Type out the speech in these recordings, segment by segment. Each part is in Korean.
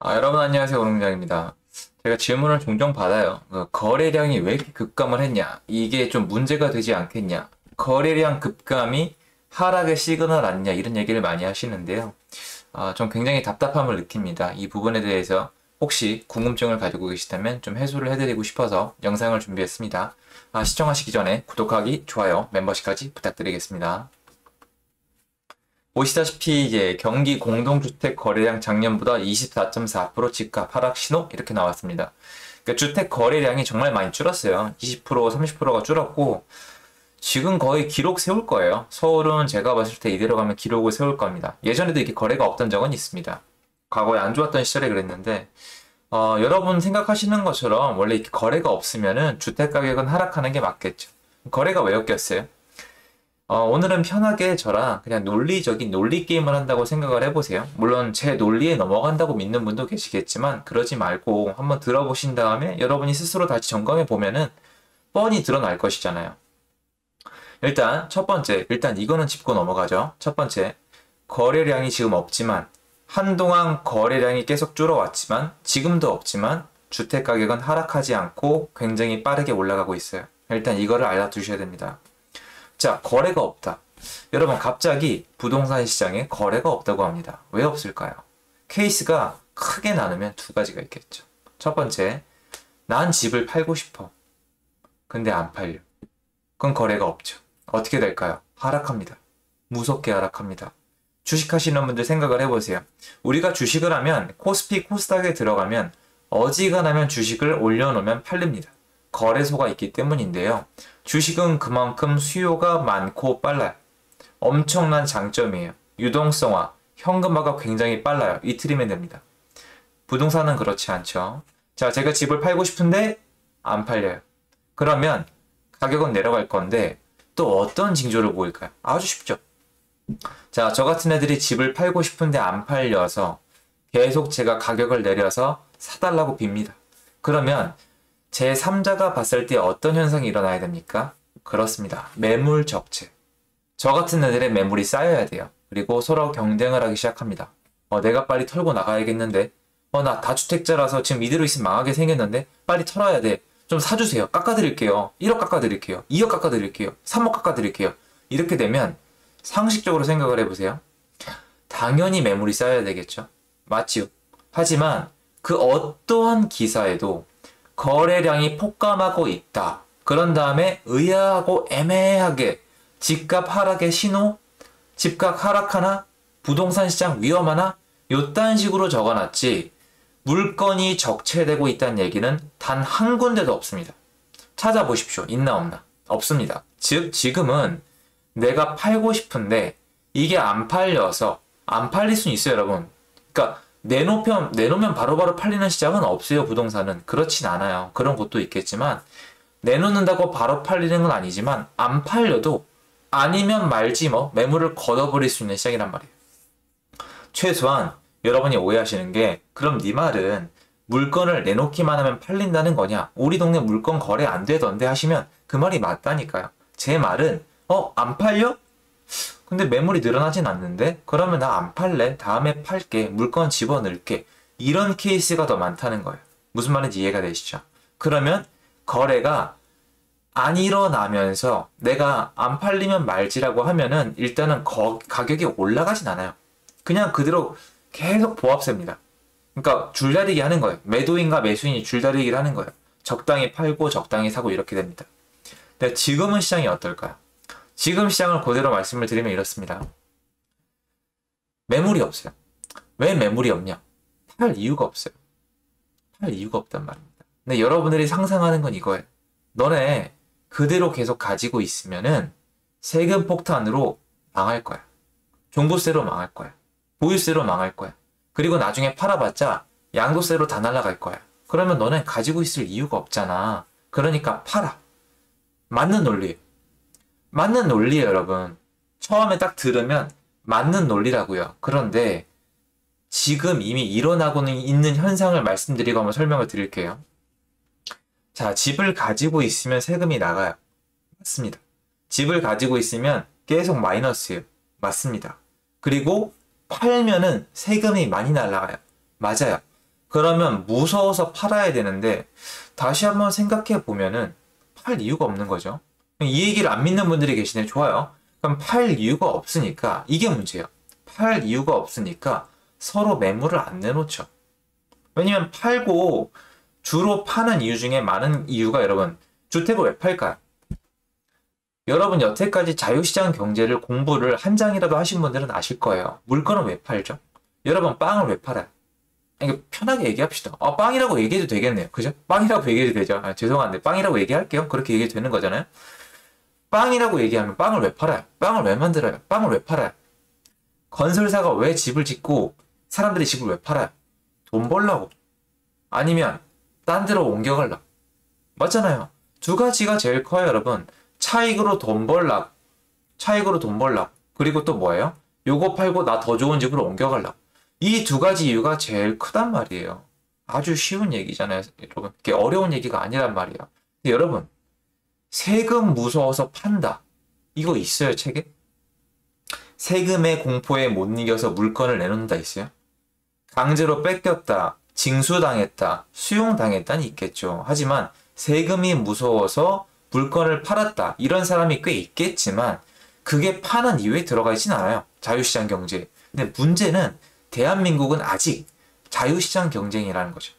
여러분 안녕하세요. 오롱장입니다. 제가 질문을 종종 받아요. 거래량이 왜 이렇게 급감을 했냐? 이게 좀 문제가 되지 않겠냐? 거래량 급감이 하락의 시그널 아니냐? 이런 얘기를 많이 하시는데요. 전 굉장히 답답함을 느낍니다. 이 부분에 대해서 혹시 궁금증을 가지고 계시다면 좀 해소를 해드리고 싶어서 영상을 준비했습니다. 시청하시기 전에 구독하기, 좋아요, 멤버십까지 부탁드리겠습니다. 보시다시피 이제 경기 공동주택 거래량 작년보다 24.4% 집값 하락 신호 이렇게 나왔습니다. 그러니까 주택 거래량이 정말 많이 줄었어요. 20%, 30%가 줄었고 지금 거의 기록 세울 거예요. 서울은 제가 봤을 때 이대로 가면 기록을 세울 겁니다. 예전에도 이렇게 거래가 없던 적은 있습니다. 과거에 안 좋았던 시절에 그랬는데 여러분 생각하시는 것처럼 원래 이렇게 거래가 없으면은 주택 가격은 하락하는 게 맞겠죠. 거래가 왜 없겠어요? 오늘은 편하게 저랑 그냥 논리적인 논리 게임을 한다고 생각을 해보세요. 물론 제 논리에 넘어간다고 믿는 분도 계시겠지만 그러지 말고 한번 들어보신 다음에 여러분이 스스로 다시 점검해 보면은 뻔히 드러날 것이잖아요. 일단 첫 번째, 일단 이거는 짚고 넘어가죠. 첫 번째, 거래량이 지금 없지만 한동안 거래량이 계속 줄어왔지만 지금도 없지만 주택 가격은 하락하지 않고 굉장히 빠르게 올라가고 있어요. 일단 이거를 알아두셔야 됩니다. 자, 거래가 없다. 여러분 갑자기 부동산 시장에 거래가 없다고 합니다. 왜 없을까요? 케이스가 크게 나누면 두 가지가 있겠죠. 첫 번째, 난 집을 팔고 싶어. 근데 안 팔려. 그건 거래가 없죠. 어떻게 될까요? 하락합니다. 무섭게 하락합니다. 주식하시는 분들 생각을 해보세요. 우리가 주식을 하면 코스피 코스닥에 들어가면 어지간하면 주식을 올려놓으면 팔립니다. 거래소가 있기 때문인데요. 주식은 그만큼 수요가 많고 빨라요. 엄청난 장점이에요. 유동성화, 현금화가 굉장히 빨라요. 이틀이면 됩니다. 부동산은 그렇지 않죠. 자, 제가 집을 팔고 싶은데 안 팔려요. 그러면 가격은 내려갈 건데 또 어떤 징조를 보일까요? 아주 쉽죠. 자, 저 같은 애들이 집을 팔고 싶은데 안 팔려서 계속 제가 가격을 내려서 사달라고 빕니다. 그러면 제3자가 봤을 때 어떤 현상이 일어나야 됩니까? 그렇습니다. 매물 적체. 저 같은 애들의 매물이 쌓여야 돼요. 그리고 서로 경쟁을 하기 시작합니다. 내가 빨리 털고 나가야겠는데 나 다주택자라서 지금 이대로 있으면 망하게 생겼는데 빨리 털어야 돼. 좀 사주세요. 깎아드릴게요. 1억 깎아드릴게요. 2억 깎아드릴게요. 3억 깎아드릴게요. 이렇게 되면 상식적으로 생각을 해보세요. 당연히 매물이 쌓여야 되겠죠. 맞지요? 하지만 그 어떠한 기사에도 거래량이 폭감하고 있다. 그런 다음에 의아하고 애매하게 집값 하락의 신호, 집값 하락하나, 부동산 시장 위험하나, 요딴 식으로 적어놨지 물건이 적체되고 있다는 얘기는 단 한 군데도 없습니다. 찾아보십시오. 있나 없나? 없습니다. 즉 지금은 내가 팔고 싶은데 이게 안 팔려서 안 팔릴 수는 있어요, 여러분. 그러니까 내놓으면 바로바로 팔리는 시장은 없어요, 부동산은. 그렇진 않아요. 그런 곳도 있겠지만, 내놓는다고 바로 팔리는 건 아니지만, 안 팔려도 아니면 말지 뭐, 매물을 걷어버릴 수 있는 시장이란 말이에요. 최소한, 여러분이 오해하시는 게, 그럼 네 말은 물건을 내놓기만 하면 팔린다는 거냐? 우리 동네 물건 거래 안 되던데 하시면 그 말이 맞다니까요. 제 말은, 안 팔려? 근데 매물이 늘어나진 않는데? 그러면 나 안 팔래. 다음에 팔게. 물건 집어넣을게. 이런 케이스가 더 많다는 거예요. 무슨 말인지 이해가 되시죠? 그러면 거래가 안 일어나면서 내가 안 팔리면 말지라고 하면은 일단은 가격이 올라가진 않아요. 그냥 그대로 계속 보합세입니다. 그러니까 줄다리기 하는 거예요. 매도인과 매수인이 줄다리기를 하는 거예요. 적당히 팔고 적당히 사고 이렇게 됩니다. 근데 지금은 시장이 어떨까요? 지금 시장을 그대로 말씀을 드리면 이렇습니다. 매물이 없어요. 왜 매물이 없냐? 팔 이유가 없어요. 팔 이유가 없단 말입니다. 근데 여러분들이 상상하는 건 이거예요. 너네 그대로 계속 가지고 있으면은 세금 폭탄으로 망할 거야. 종부세로 망할 거야. 보유세로 망할 거야. 그리고 나중에 팔아봤자 양도세로 다 날아갈 거야. 그러면 너네 가지고 있을 이유가 없잖아. 그러니까 팔아. 맞는 논리예요. 맞는 논리예요, 여러분. 처음에 딱 들으면 맞는 논리라고요. 그런데 지금 이미 일어나고는 있는 현상을 말씀드리고 한번 설명을 드릴게요. 자, 집을 가지고 있으면 세금이 나가요. 맞습니다. 집을 가지고 있으면 계속 마이너스예요. 맞습니다. 그리고 팔면은 세금이 많이 날아가요. 맞아요. 그러면 무서워서 팔아야 되는데 다시 한번 생각해 보면은 팔 이유가 없는 거죠. 이 얘기를 안 믿는 분들이 계시네. 좋아요. 그럼 팔 이유가 없으니까 이게 문제예요. 팔 이유가 없으니까 서로 매물을 안 내놓죠. 왜냐면 팔고 주로 파는 이유 중에 많은 이유가 여러분 주택을 왜 팔까요? 여러분 여태까지 자유시장 경제를 공부를 한 장이라도 하신 분들은 아실 거예요. 물건을 왜 팔죠? 여러분 빵을 왜 팔아요? 이거 편하게 얘기합시다. 빵이라고 얘기해도 되겠네요. 그죠? 빵이라고 얘기해도 되죠. 죄송한데 빵이라고 얘기할게요. 그렇게 얘기해도 되는 거잖아요. 빵이라고 얘기하면 빵을 왜 팔아요? 빵을 왜 만들어요? 빵을 왜 팔아요? 건설사가 왜 집을 짓고 사람들이 집을 왜 팔아요? 돈 벌라고. 아니면 딴 데로 옮겨가려고. 맞잖아요. 두 가지가 제일 커요, 여러분. 차익으로 돈 벌라고. 차익으로 돈 벌라고. 그리고 또 뭐예요? 요거 팔고 나 더 좋은 집으로 옮겨가려고. 이 두 가지 이유가 제일 크단 말이에요. 아주 쉬운 얘기잖아요, 여러분. 그게 어려운 얘기가 아니란 말이에요. 근데 여러분, 세금 무서워서 판다. 이거 있어요, 책에? 세금의 공포에 못 이겨서 물건을 내놓는다 있어요? 강제로 뺏겼다, 징수당했다, 수용당했다는 있겠죠. 하지만 세금이 무서워서 물건을 팔았다. 이런 사람이 꽤 있겠지만 그게 파는 이유에 들어가 있진 않아요. 자유시장 경제. 근데 문제는 대한민국은 아직 자유시장 경쟁이라는 거죠.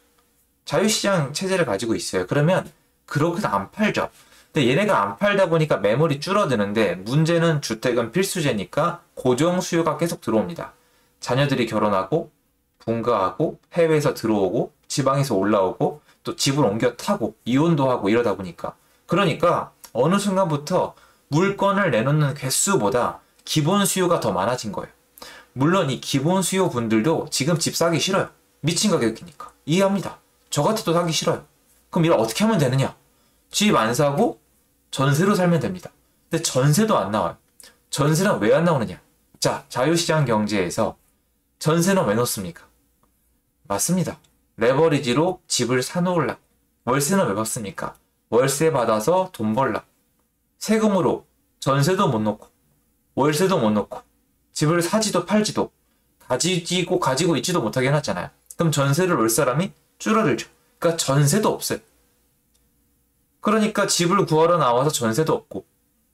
자유시장 체제를 가지고 있어요. 그러면 그렇게 안 팔죠. 근데 얘네가 안 팔다 보니까 매물이 줄어드는데 문제는 주택은 필수제니까 고정 수요가 계속 들어옵니다. 자녀들이 결혼하고 분가하고 해외에서 들어오고 지방에서 올라오고 또 집을 옮겨 타고 이혼도 하고 이러다 보니까 그러니까 어느 순간부터 물건을 내놓는 개수보다 기본 수요가 더 많아진 거예요. 물론 이 기본 수요 분들도 지금 집 사기 싫어요. 미친 가격이니까. 이해합니다. 저 같아도 사기 싫어요. 그럼 이걸 어떻게 하면 되느냐? 집 안 사고 전세로 살면 됩니다. 근데 전세도 안 나와요. 전세는 왜 안 나오느냐? 자, 자유시장 경제에서 전세는 왜 넣습니까? 맞습니다. 레버리지로 집을 사놓으려고. 월세는 왜 받습니까? 월세 받아서 돈 벌라고. 세금으로 전세도 못 놓고 월세도 못 놓고 집을 사지도 팔지도 가지고 있지도 못하게 해놨잖아요. 그럼 전세를 놓을 사람이 줄어들죠. 그러니까 전세도 없어요. 그러니까 집을 구하러 나와서 전세도 없고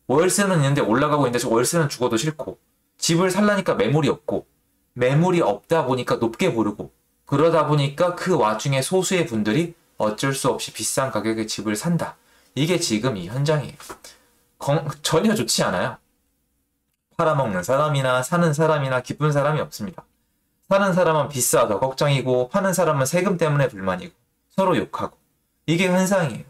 월세는 있는데 올라가고 있는데 월세는 죽어도 싫고 집을 살라니까 매물이 없고 매물이 없다 보니까 높게 부르고 그러다 보니까 그 와중에 소수의 분들이 어쩔 수 없이 비싼 가격에 집을 산다. 이게 지금 이 현장이에요. 전혀 좋지 않아요. 팔아먹는 사람이나 사는 사람이나 기쁜 사람이 없습니다. 사는 사람은 비싸서 걱정이고 파는 사람은 세금 때문에 불만이고 서로 욕하고 이게 현상이에요.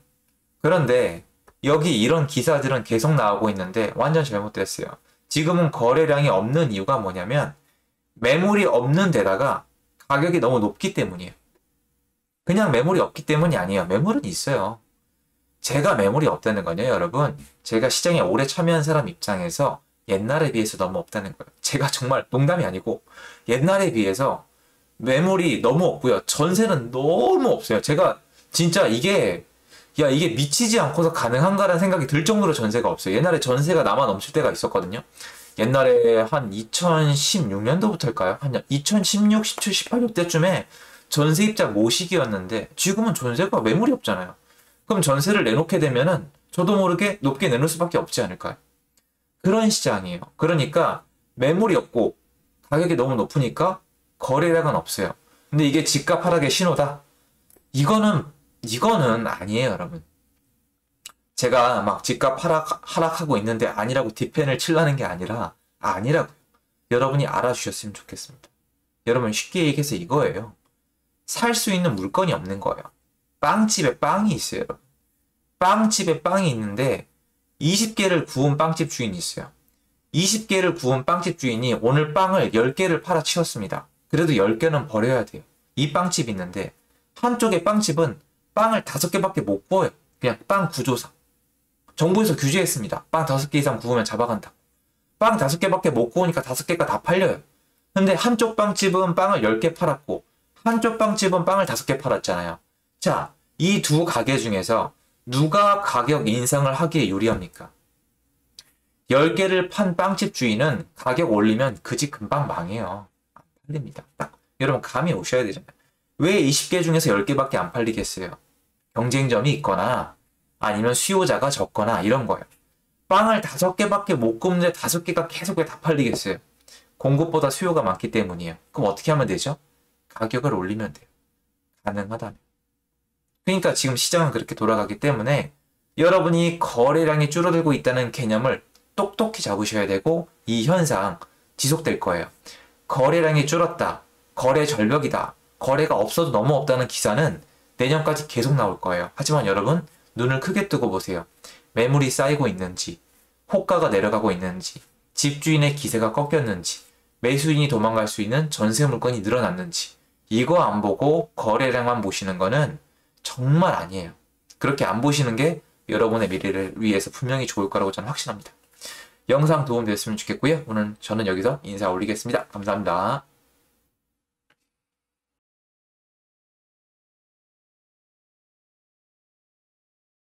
그런데 여기 이런 기사들은 계속 나오고 있는데 완전 잘못됐어요. 지금은 거래량이 없는 이유가 뭐냐면 매물이 없는 데다가 가격이 너무 높기 때문이에요. 그냥 매물이 없기 때문이 아니에요. 매물은 있어요. 제가 매물이 없다는 건요, 여러분. 제가 시장에 오래 참여한 사람 입장에서 옛날에 비해서 너무 없다는 거예요. 제가 정말 농담이 아니고 옛날에 비해서 매물이 너무 없고요. 전세는 너무 없어요. 제가 진짜 이게 미치지 않고서 가능한가라는 생각이 들 정도로 전세가 없어요. 옛날에 전세가 남아 넘칠 때가 있었거든요. 옛날에 한 2016년도부터일까요? 한 2016, 17, 18년 때쯤에 전세 입자 모시기였는데 지금은 전세가 매물이 없잖아요. 그럼 전세를 내놓게 되면은 저도 모르게 높게 내놓을 수밖에 없지 않을까요? 그런 시장이에요. 그러니까 매물이 없고 가격이 너무 높으니까 거래량은 없어요. 근데 이게 집값 하락의 신호다? 이거는 아니에요, 여러분. 제가 막 집값 하락하고 있는데 아니라고 뒷펜을 칠라는 게 아니라 아니라고요. 여러분이 알아주셨으면 좋겠습니다. 여러분 쉽게 얘기해서 이거예요. 살 수 있는 물건이 없는 거예요. 빵집에 빵이 있어요, 여러분. 빵집에 빵이 있는데 20개를 구운 빵집 주인이 있어요. 20개를 구운 빵집 주인이 오늘 빵을 10개를 팔아치웠습니다. 그래도 10개는 버려야 돼요. 이 빵집이 있는데 한쪽의 빵집은 빵을 5개밖에 못 구워요. 그냥 빵 구조상. 정부에서 규제했습니다. 빵 5개 이상 구우면 잡아간다. 빵 5개밖에 못 구우니까 5개가 다 팔려요. 근데 한쪽 빵집은 빵을 10개 팔았고 한쪽 빵집은 빵을 5개 팔았잖아요. 자, 이 두 가게 중에서 누가 가격 인상을 하기에 유리합니까? 10개를 판 빵집 주인은 가격 올리면 그 집 금방 망해요. 안 팔립니다. 딱 여러분 감이 오셔야 되잖아요. 왜 20개 중에서 10개밖에 안 팔리겠어요? 경쟁점이 있거나 아니면 수요자가 적거나 이런 거예요. 빵을 5개밖에 못 굽는데 5개가 계속 왜 다 팔리겠어요? 공급보다 수요가 많기 때문이에요. 그럼 어떻게 하면 되죠? 가격을 올리면 돼요. 가능하다면. 그러니까 지금 시장은 그렇게 돌아가기 때문에 여러분이 거래량이 줄어들고 있다는 개념을 똑똑히 잡으셔야 되고 이 현상 지속될 거예요. 거래량이 줄었다. 거래 절벽이다. 거래가 없어도 너무 없다는 기사는 내년까지 계속 나올 거예요. 하지만 여러분 눈을 크게 뜨고 보세요. 매물이 쌓이고 있는지, 호가가 내려가고 있는지, 집주인의 기세가 꺾였는지, 매수인이 도망갈 수 있는 전세 물건이 늘어났는지 이거 안 보고 거래량만 보시는 거는 정말 아니에요. 그렇게 안 보시는 게 여러분의 미래를 위해서 분명히 좋을 거라고 저는 확신합니다. 영상 도움 됐으면 좋겠고요. 오늘 저는 여기서 인사 올리겠습니다. 감사합니다.